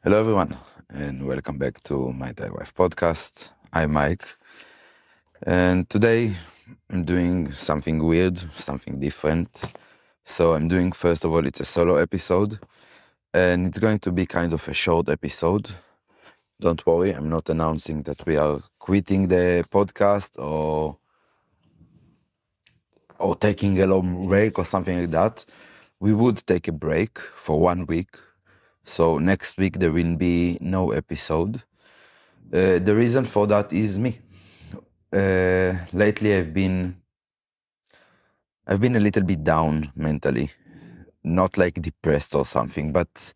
Hello, everyone, and welcome back to my Thai Wife podcast. I'm Mike, and today I'm doing something weird, something different. So, I'm doing, first of all, it's a solo episode, and it's going to be kind of a short episode. Don't worry, I'm not announcing that we are quitting the podcast or taking a long break or something like that. We would take a break for 1 week. So, next week there will be no episode. The reason for that is me. Lately I've been a little bit down mentally, not like depressed or something, but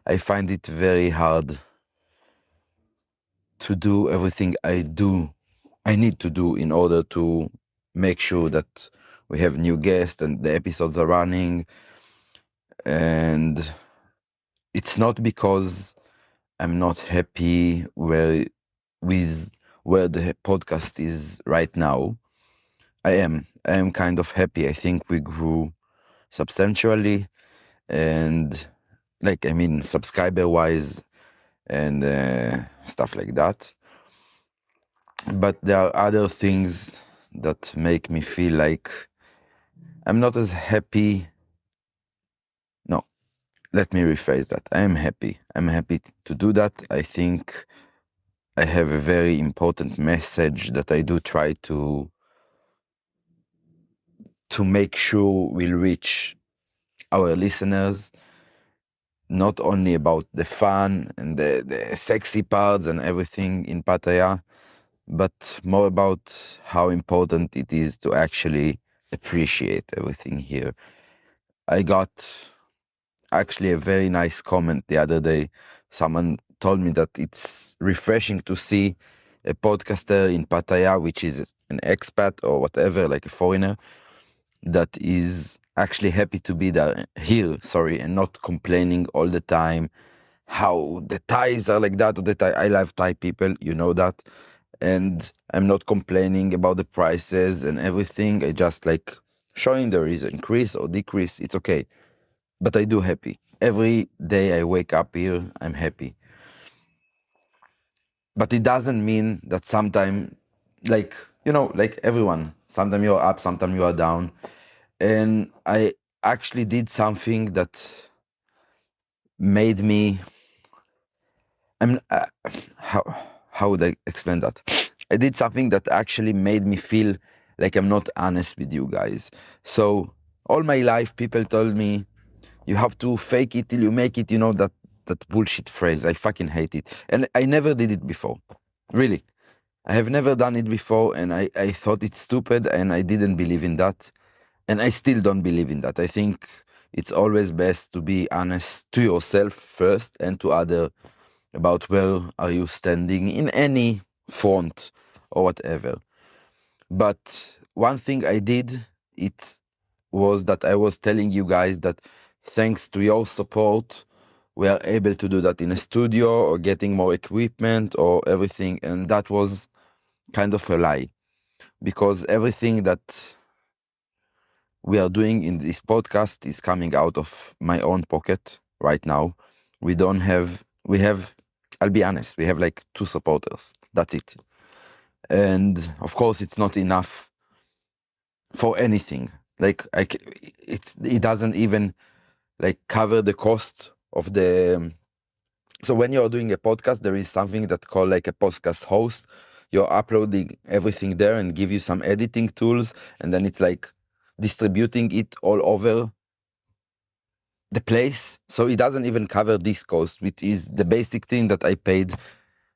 I find it very hard to do everything I need to do in order to make sure that we have new guests and the episodes are running. And it's not because I'm not happy with where the podcast is right now. I am kind of happy. I think we grew substantially, and subscriber wise and stuff like that. But there are other things that make me feel like I'm not as happy. No, let me rephrase that. I am happy. I'm happy to do that. I think I have a very important message that I do try to make sure will reach our listeners, not only about the fun and the sexy parts and everything in Pattaya, but more about how important it is to actually appreciate everything here. I got actually a very nice comment the other day. Someone told me that it's refreshing to see a podcaster in Pattaya, which is an expat or whatever, like a foreigner, that is actually happy to be here, and not complaining all the time how the Thais are like that, or the Thai. I love Thai people, you know that. And I'm not complaining about the prices and everything. I just like showing there is increase or decrease. It's okay. But I do happy. Every day I wake up here, I'm happy. But it doesn't mean that sometimes, like everyone, sometimes you're up, sometimes you are down. And I actually did something that made me I'm how how would I explain that? I did something that actually made me feel like I'm not honest with you guys. So all my life, people told me you have to fake it till you make it. You know that bullshit phrase. I fucking hate it, and I never did it before. Really, I have never done it before, and I thought it's stupid, and I didn't believe in that, and I still don't believe in that. I think it's always best to be honest to yourself first and to other about where are you standing in any front or whatever. But one thing I did, it was that I was telling you guys that thanks to your support, we are able to do that in a studio or getting more equipment or everything. And that was kind of a lie, because everything that we are doing in this podcast is coming out of my own pocket right now. We have, I'll be honest, we have like two supporters. That's it. And of course, it's not enough for anything. It doesn't even like cover the cost of the. So when you're doing a podcast, there is something that called like a podcast host. You're uploading everything there and give you some editing tools, and then it's like distributing it all over the place. So it doesn't even cover this cost, which is the basic thing that I paid.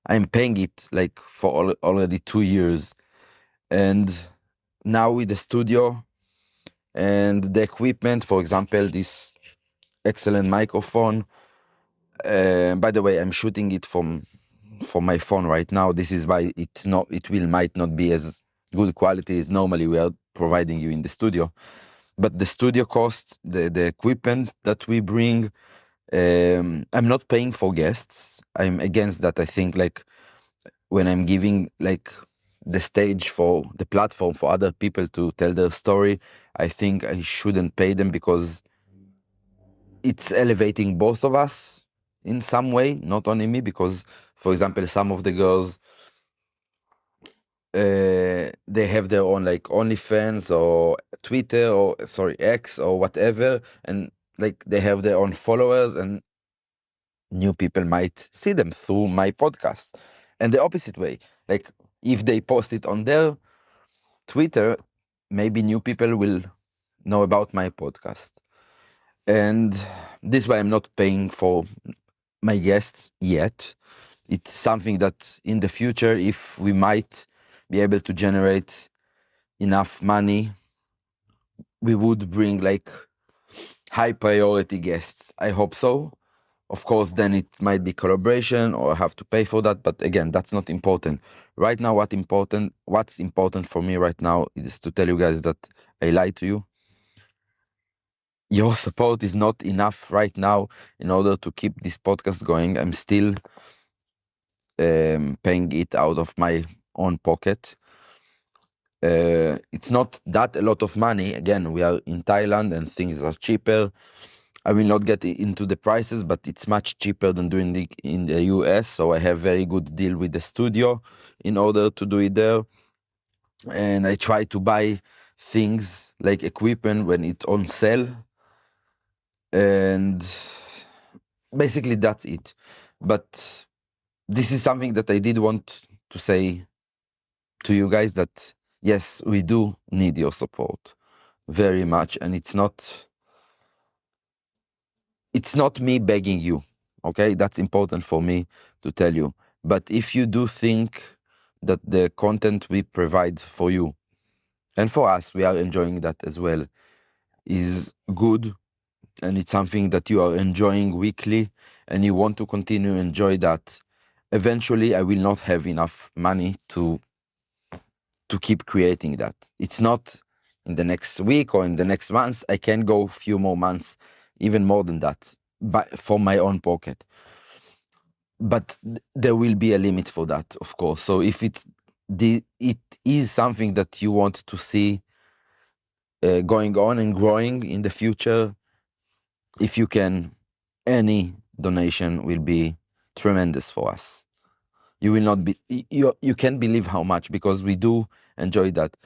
I'm paying it like for already 2 years. And now with the studio and the equipment, for example, this excellent microphone. By the way, I'm shooting it from my phone right now. This is why it might not be as good quality as normally we are providing you in the studio. But the studio cost, the equipment that we bring, I'm not paying for guests. I'm against that. I think like when I'm giving like the stage for the platform for other people to tell their story, I think I shouldn't pay them, because it's elevating both of us. in some way, not only me, because, for example, some of the girls, they have their own like OnlyFans or Twitter or sorry, X or whatever, and like they have their own followers, and new people might see them through my podcast. And the opposite way, like if they post it on their Twitter, maybe new people will know about my podcast. And this way, I'm not paying for my guests yet. It's something that in the future, if we might be able to generate enough money, we would bring like high priority guests. I hope so. Of course, then it might be collaboration or I have to pay for that. But again, that's not important. Right now, what's important for me right now is to tell you guys that I lied to you. Your support is not enough right now in order to keep this podcast going. I'm still paying it out of my own pocket. It's not that a lot of money. Again, we are in Thailand and things are cheaper. I will not get into the prices, but it's much cheaper than doing it in the US. So I have very good deal with the studio in order to do it there. And I try to buy things like equipment when it's on sale. And basically that's it. But this is something that I did want to say to you guys that yes, we do need your support very much. And it's not me begging you, okay? That's important for me to tell you. But if you do think that the content we provide for you and for us, we are enjoying that as well, is good, and it's something that you are enjoying weekly and you want to continue to enjoy that, eventually I will not have enough money to keep creating that. It's not in the next week or in the next months. I can go a few more months, even more than that, but from my own pocket. But there will be a limit for that, of course. So if it is something that you want to see going on and growing in the future, if you can, any donation will be tremendous for us. You will not be you can't believe how much, because we do enjoy that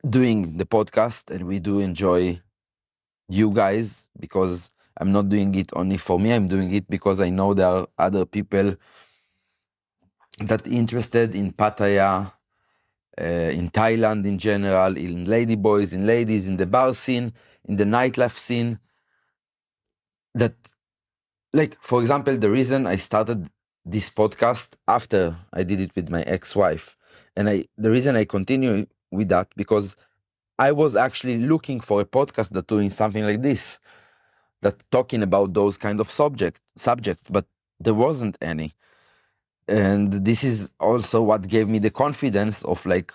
doing the podcast, and we do enjoy you guys, because I'm not doing it only for me. I'm doing it because I know there are other people that interested in Pattaya, in Thailand in general, in Ladyboys, in ladies, in the bar scene, in the nightlife scene. That, like, for example, the reason I started this podcast after I did it with my ex-wife, and the reason I continue with that, because I was actually looking for a podcast that doing something like this, that talking about those kind of subjects, but there wasn't any. And this is also what gave me the confidence of like,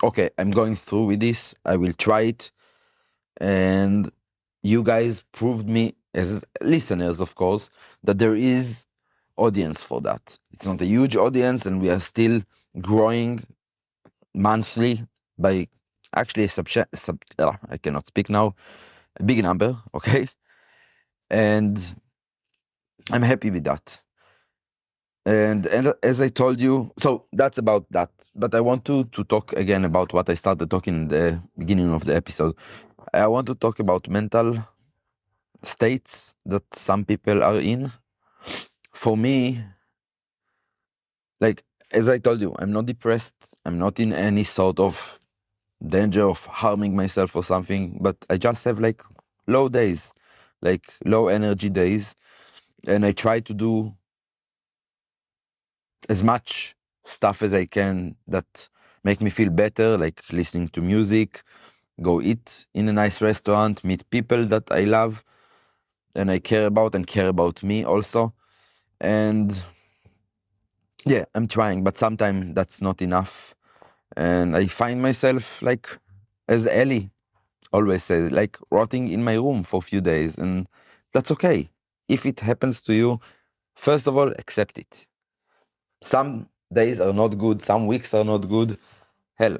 okay, I'm going through with this, I will try it. And you guys proved me, as listeners of course, that there is audience for that. It's not a huge audience, and we are still growing monthly by actually I cannot speak now, a big number, okay? And I'm happy with that. And as I told you, so that's about that. But I want to talk again about what I started talking in the beginning of the episode. I want to talk about mental states that some people are in. For me, like, as I told you, I'm not depressed. I'm not in any sort of danger of harming myself or something, but I just have like low days, like low energy days. And I try to do as much stuff as I can that make me feel better, like listening to music, go eat in a nice restaurant, meet people that I love and I care about and care about me also. And yeah, I'm trying, but sometimes that's not enough. And I find myself like, as Ellie always says, like rotting in my room for a few days. And that's okay. If it happens to you, first of all, accept it. Some days are not good, some weeks are not good. Hell,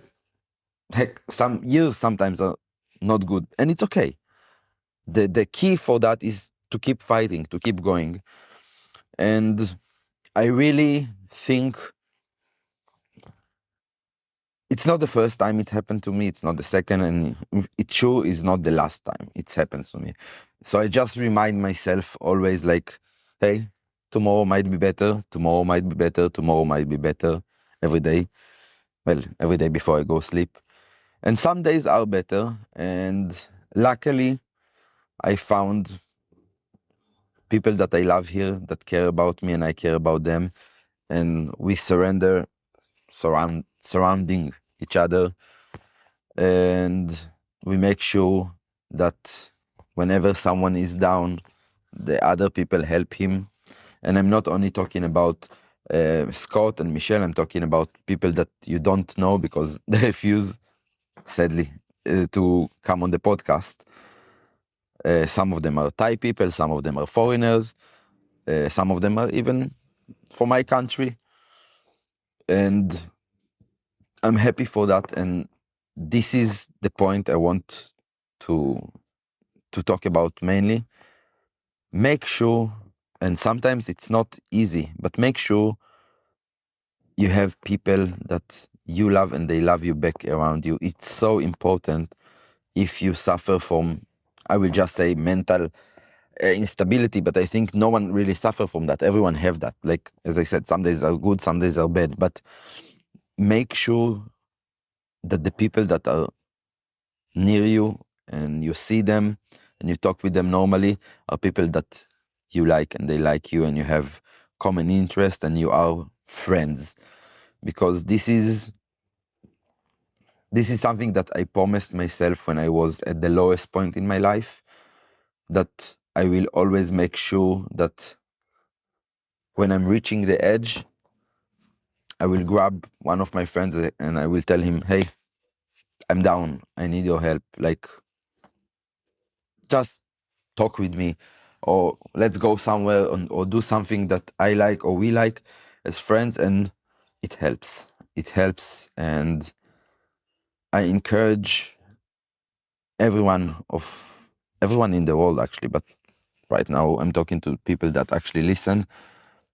heck, some years sometimes are not good, and it's okay. The key for that is to keep fighting, to keep going. And I really think it's not the first time it happened to me. It's not the second, and it sure is not the last time it happens to me. So I just remind myself always like, hey, tomorrow might be better. Tomorrow might be better. Tomorrow might be better. Every day. Well, every day before I go sleep. And some days are better. And luckily, I found people that I love here that care about me and I care about them. And we surrounding each other, and we make sure that whenever someone is down, the other people help him. And I'm not only talking about Scott and Michelle, I'm talking about people that you don't know because they refuse, sadly, to come on the podcast. Some of them are Thai people, some of them are foreigners, some of them are even from my country. And I'm happy for that. And this is the point I want to talk about mainly. Make sure, and sometimes it's not easy, but make sure you have people that you love and they love you back around you. It's so important. If you suffer from, I will just say, mental instability, but I think no one really suffer from that. Everyone have that. Like, as I said, some days are good, some days are bad, but make sure that the people that are near you and you see them and you talk with them normally are people that you like and they like you and you have common interest and you are friends, because this is something that I promised myself when I was at the lowest point in my life, that I will always make sure that when I'm reaching the edge, I will grab one of my friends and I will tell him, hey, I'm down, I need your help, like, just talk with me, or let's go somewhere or do something that I like or we like as friends. And it helps. It helps. And I encourage everyone in the world actually, but right now I'm talking to people that actually listen.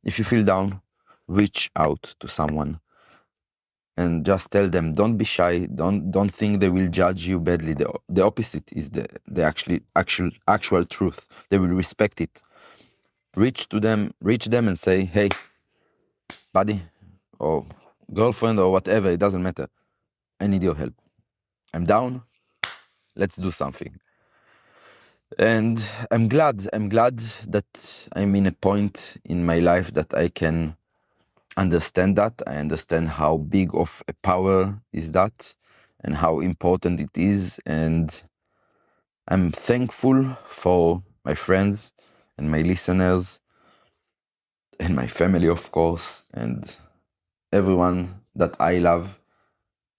If you feel down, reach out to someone and just tell them, don't be shy, don't think they will judge you badly. The opposite is the actual truth. They will respect it. Reach them and say, hey, buddy, or girlfriend, or whatever, it doesn't matter. I need your help. I'm down. Let's do something. And I'm glad that I'm in a point in my life that I can understand that. I understand how big of a power is that and how important it is. And I'm thankful for my friends and my listeners and my family, of course, and everyone that I love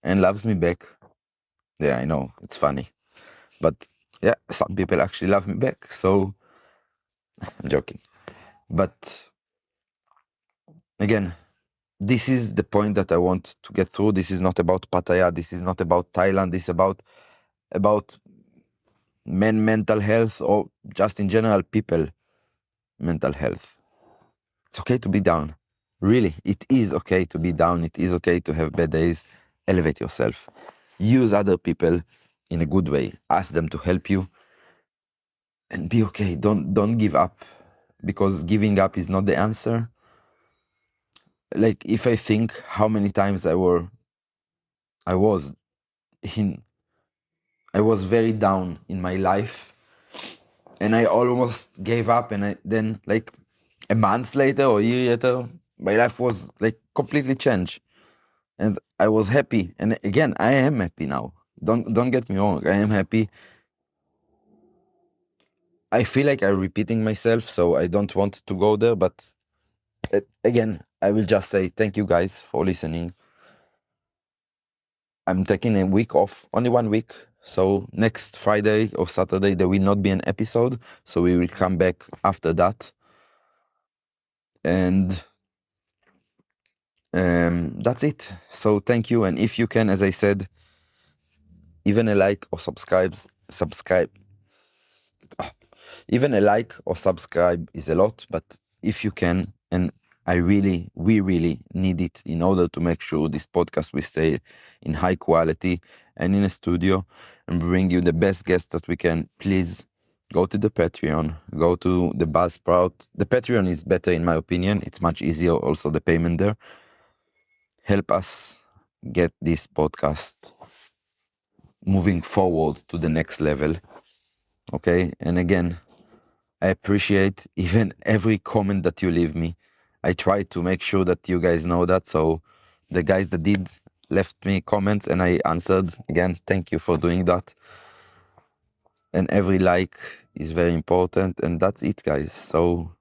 and loves me back. Yeah, I know, it's funny. But yeah, some people actually love me back, so I'm joking. But again, this is the point that I want to get through. This is not about Pattaya, this is not about Thailand, this is about mental health, or just in general people mental health. It's okay to be down. Really, it is okay to be down. It is okay to have bad days. Elevate yourself. Use other people in a good way. Ask them to help you and be okay. Don't give up, because giving up is not the answer. Like, if I think how many times I was in I was very down in my life and I almost gave up, and then like a month later or a year later, my life was like completely changed and I was happy. And again, I am happy now. Don't get me wrong, I am happy. I feel like I'm repeating myself, so I don't want to go there, but again, I will just say thank you guys for listening. I'm taking a week off, only 1 week. So next Friday or Saturday, there will not be an episode. So we will come back after that. And that's it. So thank you. And if you can, as I said, even a like or subscribe. Even a like or subscribe is a lot, but if you can, and we really need it in order to make sure this podcast will stay in high quality and in a studio and bring you the best guests that we can. Please go to the Patreon, go to the Buzzsprout. The Patreon is better in my opinion. It's much easier. Also, the payment there. Help us get this podcast moving forward to the next level. Okay, and again, I appreciate even every comment that you leave me. I try to make sure that you guys know that. So the guys that did left me comments and I answered, again, thank you for doing that. And every like is very important. And that's it, guys. So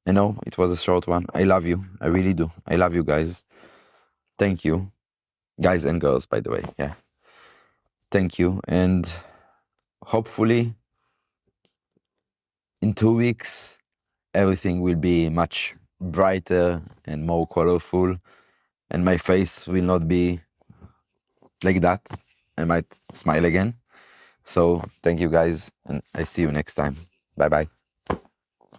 I know it was a short one. I love you. I really do. I love you guys. Thank you. Guys and girls, by the way. Yeah. Thank you. And hopefully in 2 weeks, everything will be much brighter and more colorful, and my face will not be like that. I might smile again. So thank you guys, and I see you next time. Bye bye.